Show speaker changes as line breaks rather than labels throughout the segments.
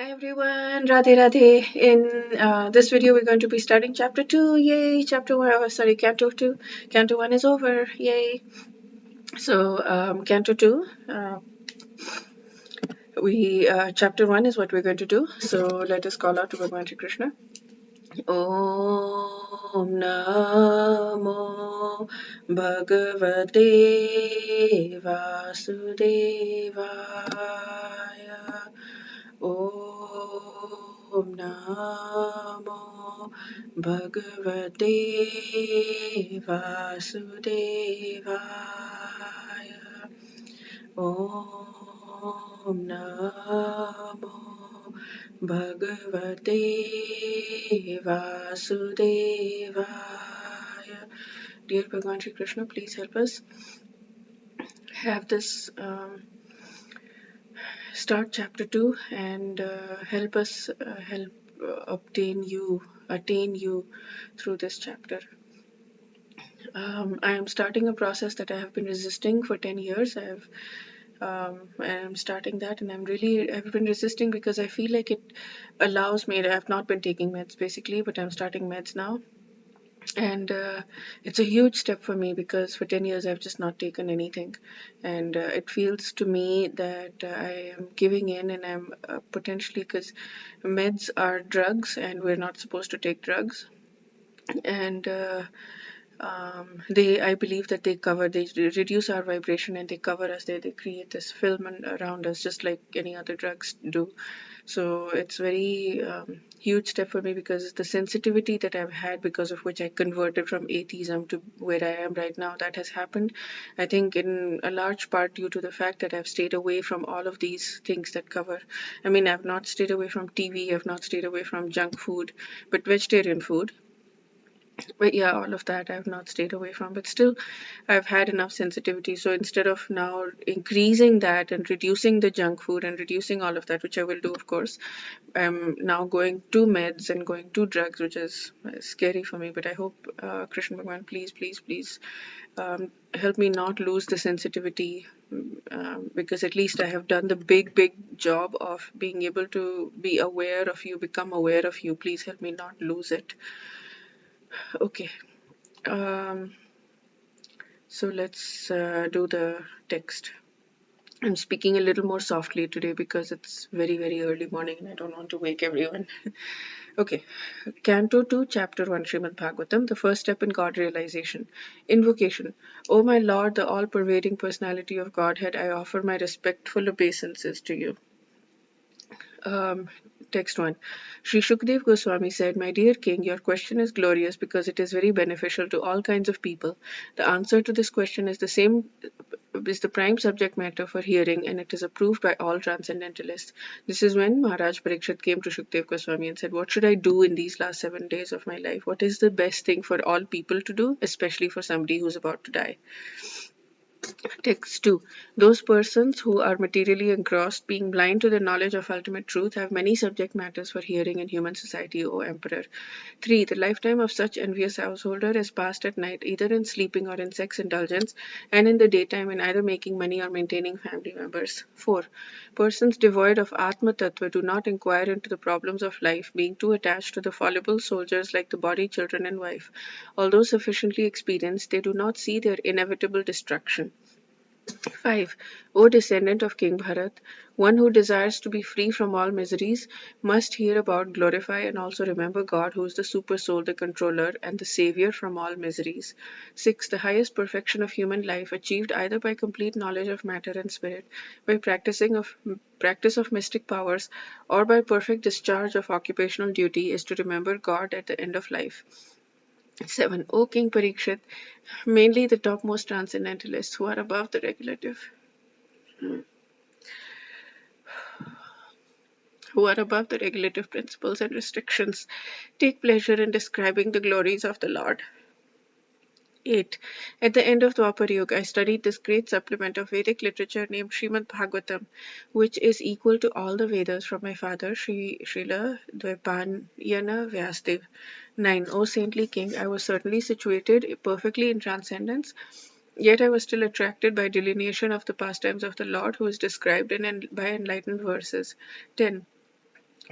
Hi everyone, Radhe Radhe. In this video, we're going to be starting chapter 2. Yay! Chapter 1, Canto 2. Canto 1 is over. Yay! So, Canto 2, chapter 1 is what we're going to do. So, let us call out to Bhagavan Shri Krishna. Om Namo Bhagavate Vasudevaya. Om Namo Bhagavate Vasudevaya. Om Namo Bhagavate Vasudevaya. Dear Bhagavan Shri Krishna, please help us have this start chapter 2 and help us attain you through this chapter. I am starting a process that I have been resisting for 10 years. I'm starting that, and I've been resisting because I feel like it allows me. I've not been taking meds basically, but I'm starting meds now. And it's a huge step for me because for 10 years I've just not taken anything, and it feels to me that I am giving in, and I'm potentially, because meds are drugs and we're not supposed to take drugs. And I believe that they reduce our vibration, and they cover us. They create this film around us, just like any other drugs do. So it's very huge step for me, because the sensitivity that I've had, because of which I converted from atheism to where I am right now, that has happened, I think, in a large part due to the fact that I've stayed away from all of these things that cover. I mean, I've not stayed away from TV, I've not stayed away from junk food, but vegetarian food. But yeah, all of that I've not stayed away from, but still I've had enough sensitivity. So instead of now increasing that and reducing the junk food and reducing all of that, which I will do, of course, I'm now going to meds and going to drugs, which is scary for me. But I hope, Krishna Bhagwan, please help me not lose the sensitivity, because at least I have done the big job of being able to be aware of you, become aware of you. Please help me not lose it. Okay. Um, so let's do the text. I'm speaking a little more softly today because it's very early morning and I don't want to wake everyone. Okay. Canto 2, Chapter 1, Srimad Bhagavatam, the first step in God realization. Invocation. O my Lord, the all-pervading personality of Godhead, I offer my respectful obeisances to you. Text 1. Sri Shukdev Goswami said, My dear king, your question is glorious because it is very beneficial to all kinds of people. The answer to this question is the prime subject matter for hearing, and it is approved by all transcendentalists. This is when Maharaj Parikshit came to Shukdev Goswami and said, What should I do in these last 7 days of my life? What is the best thing for all people to do, especially for somebody who's about to die? Text 2. Those persons who are materially engrossed, being blind to the knowledge of ultimate truth, have many subject matters for hearing in human society, O Emperor. 3. The lifetime of such envious householder is passed at night, either in sleeping or in sex indulgence, and in the daytime in either making money or maintaining family members. 4. Persons devoid of Atma Tattva do not inquire into the problems of life, being too attached to the fallible soldiers like the body, children, and wife. Although sufficiently experienced, they do not see their inevitable destruction. 5. O descendant of King Bharat, one who desires to be free from all miseries must hear about, glorify, and also remember God, who is the super soul, the controller, and the savior from all miseries. 6. The highest perfection of human life, achieved either by complete knowledge of matter and spirit, by practice of mystic powers, or by perfect discharge of occupational duty, is to remember God at the end of life. 7. O King Parikshit, mainly the topmost transcendentalists who are above the regulative principles and restrictions, take pleasure in describing the glories of the Lord. 8. At the end of Dwapar Yuga, I studied this great supplement of Vedic literature named Srimad Bhagavatam, which is equal to all the Vedas, from my father, Srila Dvaipayana Vyasdev. 9. O saintly king, I was certainly situated perfectly in transcendence, yet I was still attracted by delineation of the pastimes of the Lord, who is described by enlightened verses. 10.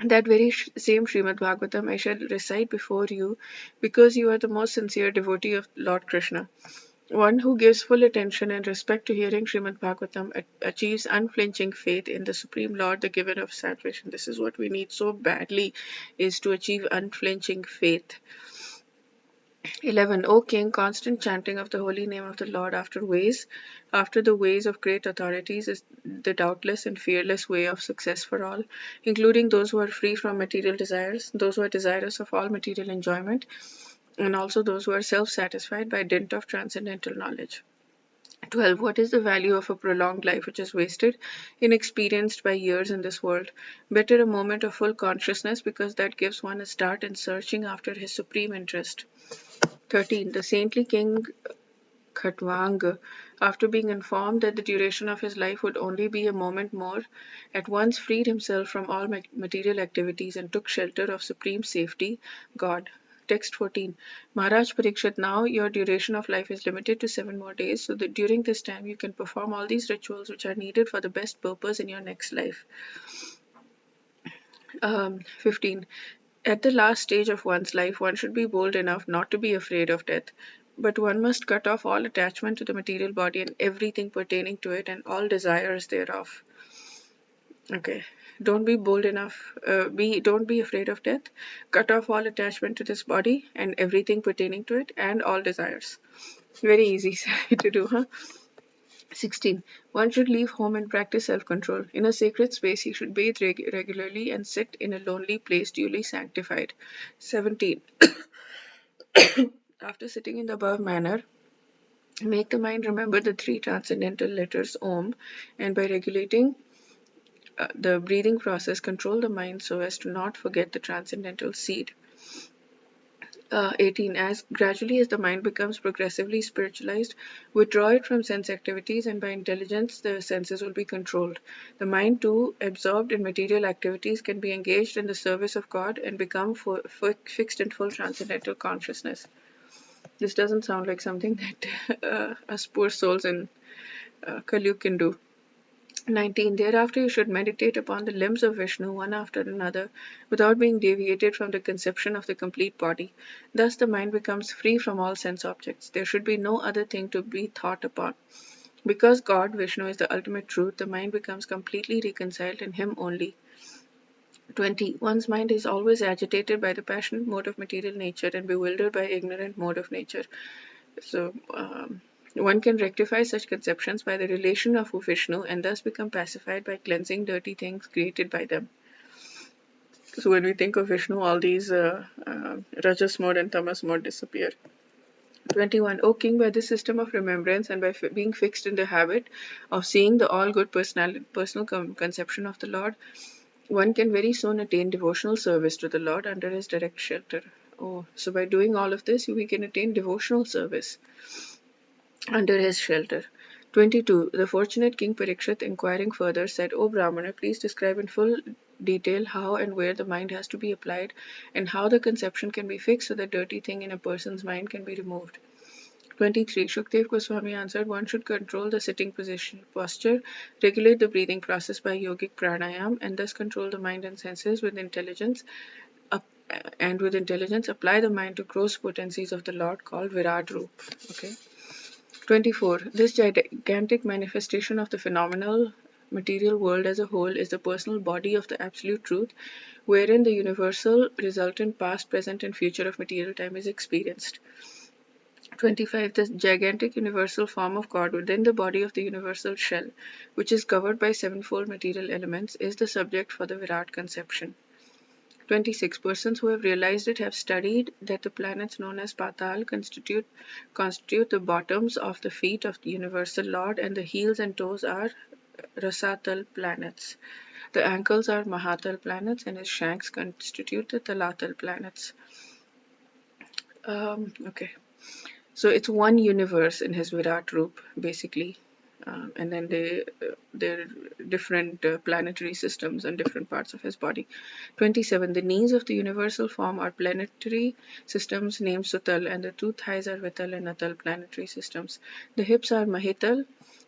That very same Srimad Bhagavatam I shall recite before you, because you are the most sincere devotee of Lord Krishna. One who gives full attention and respect to hearing Srimad Bhagavatam achieves unflinching faith in the Supreme Lord, the giver of salvation. This is what we need so badly, is to achieve unflinching faith. 11. O King, constant chanting of the holy name of the Lord after the ways of great authorities is the doubtless and fearless way of success for all, including those who are free from material desires, those who are desirous of all material enjoyment, and also those who are self-satisfied by dint of transcendental knowledge. 12. What is the value of a prolonged life which is wasted, inexperienced by years in this world? Better a moment of full consciousness, because that gives one a start in searching after his supreme interest. 13. The saintly king Khatwang, after being informed that the duration of his life would only be a moment more, at once freed himself from all material activities and took shelter of supreme safety, God. Text 14. Maharaj Parikshit, now your duration of life is limited to 7 more days, so that during this time you can perform all these rituals which are needed for the best purpose in your next life. 15. At the last stage of one's life, one should be bold enough not to be afraid of death. But one must cut off all attachment to the material body and everything pertaining to it and all desires thereof. Okay. Don't be bold enough. Don't be afraid of death. Cut off all attachment to this body and everything pertaining to it and all desires. Very easy to do, huh? 16. One should leave home and practice self-control. In a sacred space, he should bathe regularly and sit in a lonely place duly sanctified. 17. After sitting in the above manner, make the mind remember the 3 transcendental letters Om, and by regulating the breathing process, control the mind so as to not forget the transcendental seed. 18. As gradually as the mind becomes progressively spiritualized, withdraw it from sense activities, and by intelligence the senses will be controlled. The mind, too, absorbed in material activities, can be engaged in the service of God and become fixed in full transcendental consciousness. This doesn't sound like something that us poor souls in Kali can do. 19. Thereafter you should meditate upon the limbs of Vishnu one after another without being deviated from the conception of the complete body. Thus the mind becomes free from all sense objects. There should be no other thing to be thought upon. Because God, Vishnu, is the ultimate truth, the mind becomes completely reconciled in Him only. 20. One's mind is always agitated by the passionate mode of material nature and bewildered by ignorant mode of nature. So, one can rectify such conceptions by the relation of Vishnu and thus become pacified by cleansing dirty things created by them. So when we think of Vishnu, all these Rajas mode and Tamas mode disappear. 21. O King, by this system of remembrance and by being fixed in the habit of seeing the all-good personal conception of the Lord, one can very soon attain devotional service to the Lord under His direct shelter. Oh, so by doing all of this, we can attain devotional service under his shelter. 22. The fortunate King Parikshit, inquiring further, said, O Brahmana, please describe in full detail how and where the mind has to be applied, and how the conception can be fixed so that dirty thing in a person's mind can be removed. 23. Shukdev Goswami answered, one should control the sitting posture, regulate the breathing process by yogic pranayam, and thus control the mind and senses with intelligence, apply the mind to gross potencies of the Lord called Virat Roop. Okay. 24. This gigantic manifestation of the phenomenal material world as a whole is the personal body of the Absolute Truth, wherein the universal resultant past, present, and future of material time is experienced. 25. The gigantic universal form of God within the body of the universal shell, which is covered by sevenfold material elements, is the subject for the Virat conception. 26. Persons who have realized it have studied that the planets known as Patal constitute the bottoms of the feet of the universal Lord, and the heels and toes are Rasatal planets. The ankles are Mahatal planets, and his shanks constitute the Talatal planets. Okay. So it's one universe in his Virat Roop, basically. And then they're different planetary systems and different parts of his body. 27. The knees of the universal form are planetary systems named Sutal, and the two thighs are Vital and Atal planetary systems. The hips are Mahital.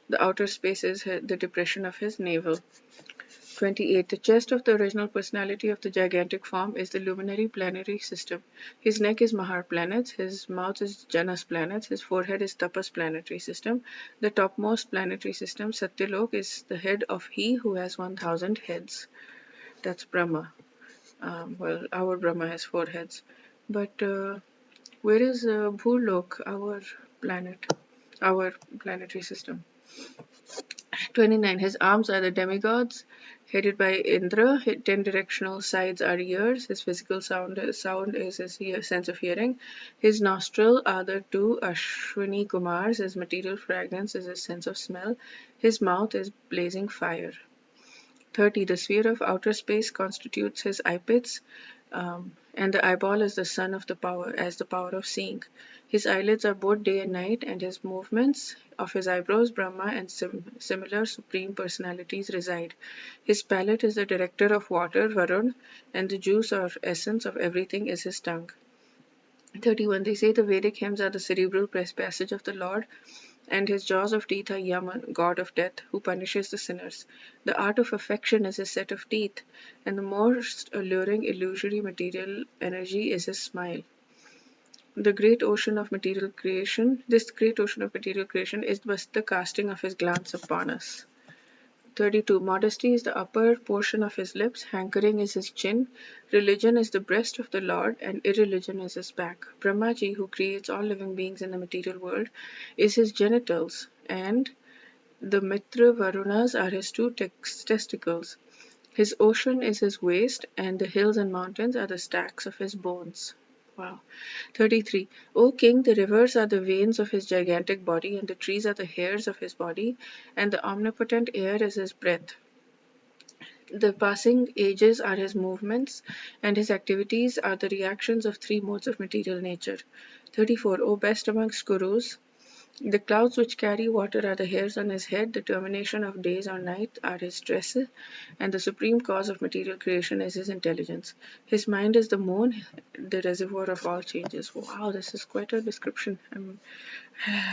The outer space is the depression of his navel. 28. The chest of the original personality of the gigantic form is the luminary planetary system. His neck is Mahar planets, his mouth is Janas planets, his forehead is Tapas planetary system. The topmost planetary system, Satyalok, is the head of he who has 1000 heads. That's Brahma. Well, our Brahma has 4 heads. But where is Bhulok, our planet, our planetary system? 29. His arms are the demigods, headed by Indra. His 10 directional sides are ears. His physical sound is his sense of hearing. His nostril are the 2 Ashwini Kumars. His material fragrance is his sense of smell. His mouth is blazing fire. 30. The sphere of outer space constitutes his eye pits, and the eyeball is the sun of the power, as the power of seeing. His eyelids are both day and night, and his movements of his eyebrows, Brahma, and similar supreme personalities reside. His palate is the director of water, Varun, and the juice or essence of everything is his tongue. 31. They say the Vedic hymns are the cerebral passage of the Lord, and his jaws of teeth are Yaman, god of death, who punishes the sinners. The art of affection is his set of teeth, and the most alluring illusory material energy is his smile. The great ocean of material creation, this great ocean of material creation is but the casting of his glance upon us. 32. Modesty is the upper portion of his lips, hankering is his chin, religion is the breast of the Lord, and irreligion is his back. Brahmaji, who creates all living beings in the material world, is his genitals, and the Mitra Varunas are his 2 testicles. His ocean is his waist, and the hills and mountains are the stacks of his bones. Wow. 33. O king, the rivers are the veins of his gigantic body, and the trees are the hairs of his body, and the omnipotent air is his breath. The passing ages are his movements, and his activities are the reactions of 3 modes of material nature. 34. O best amongst gurus, the clouds which carry water are the hairs on his head, the termination of days or night are his tresses, and the supreme cause of material creation is his intelligence. His mind is the moon, the reservoir of all changes. Wow, this is quite a description.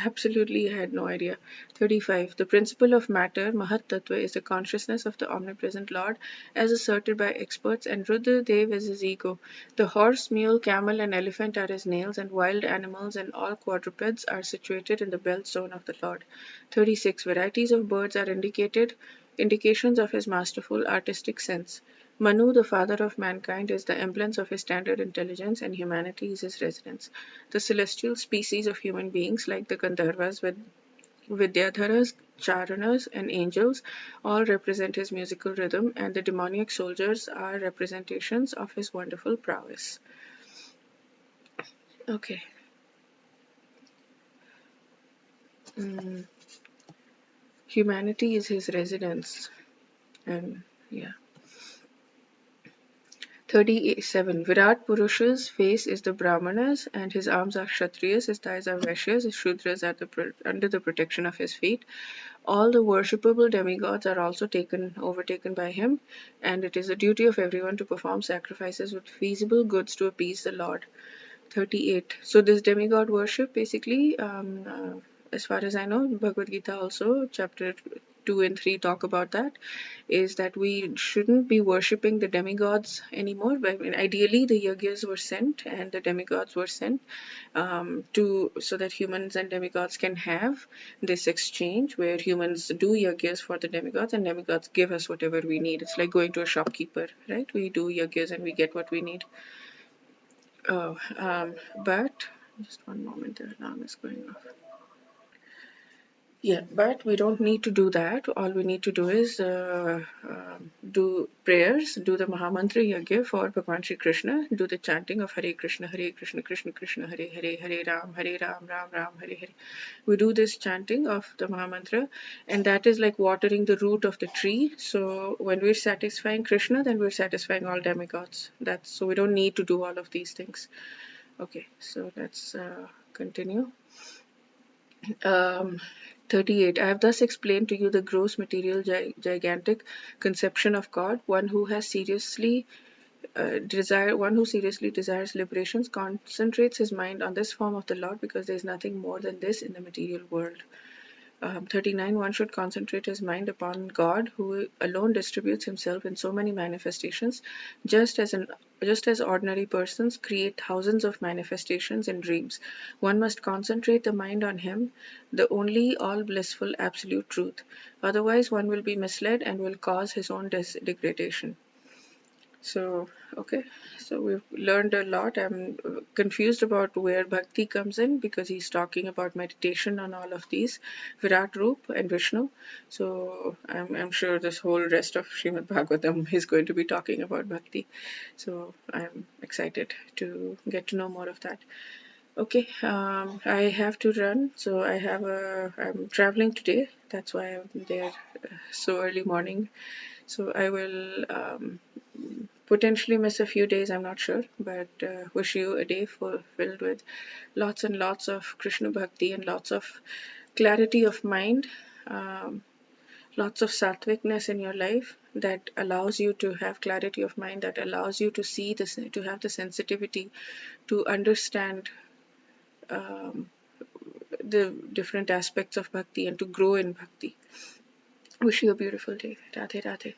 Absolutely had no idea. 35. The principle of matter, Mahat Tattva, is the consciousness of the omnipresent Lord as asserted by experts, and Rudra Dev is his ego. The horse, mule, camel, and elephant are his nails, and wild animals and all quadrupeds are situated in the belt zone of the Lord. 36. Varieties of birds are indications of his masterful artistic sense. Manu, the father of mankind, is the emblem of his standard intelligence, and humanity is his residence. The celestial species of human beings, like the Gandharvas, Vidyadharas, Charanas, and angels, all represent his musical rhythm, and the demoniac soldiers are representations of his wonderful prowess. Okay. Humanity is his residence, and yeah. 37. Virat Purusha's face is the Brahmanas, and his arms are Kshatriyas, his thighs are Vaishyas, his Shudras are under the protection of his feet. All the worshipable demigods are also overtaken by him, and it is the duty of everyone to perform sacrifices with feasible goods to appease the Lord. 38. So this demigod worship, basically, as far as I know, Bhagavad Gita also, chapter 2 and 3 talk about that, is that we shouldn't be worshipping the demigods anymore. But, I mean, ideally, the yagyas were sent and the demigods were sent so that humans and demigods can have this exchange where humans do yagyas for the demigods and demigods give us whatever we need. It's like going to a shopkeeper, right? We do yagyas and we get what we need. Oh, but just one moment, the alarm is going off. Yeah, but we don't need to do that. All we need to do is do prayers, do the Mahamantra Yagya for Bhagwan Shri Krishna, do the chanting of Hare Krishna, Krishna Krishna, Hare Hare, Hare Ram, Ram Ram, Hare Hare. We do this chanting of the Mahamantra, and that is like watering the root of the tree. So when we're satisfying Krishna, then we're satisfying all demigods. So we don't need to do all of these things. Okay, so let's continue. 38. I have thus explained to you the gross material gigantic conception of God. One who seriously desires liberations concentrates his mind on this form of the Lord, because there is nothing more than this in the material world. 39. One should concentrate his mind upon God, who alone distributes himself in so many manifestations, just as ordinary persons create thousands of manifestations in dreams. One must concentrate the mind on him, the only all blissful absolute truth. Otherwise, one will be misled and will cause his own degradation. So, okay, so we've learned a lot. I'm confused about where bhakti comes in because he's talking about meditation on all of these, Virat Roop and Vishnu. So, I'm sure this whole rest of Srimad Bhagavatam is going to be talking about bhakti. So, I'm excited to get to know more of that. Okay, I have to run. So, I'm traveling today. That's why I'm there so early morning. So, I will potentially miss a few days, I'm not sure, but wish you a day filled with lots and lots of Krishna Bhakti and lots of clarity of mind, um, lots of sattvicness in your life that allows you to have clarity of mind, that allows you to see this, to have the sensitivity to understand um, the different aspects of bhakti and to grow in bhakti. Wish you a beautiful day. Radhe Radhe.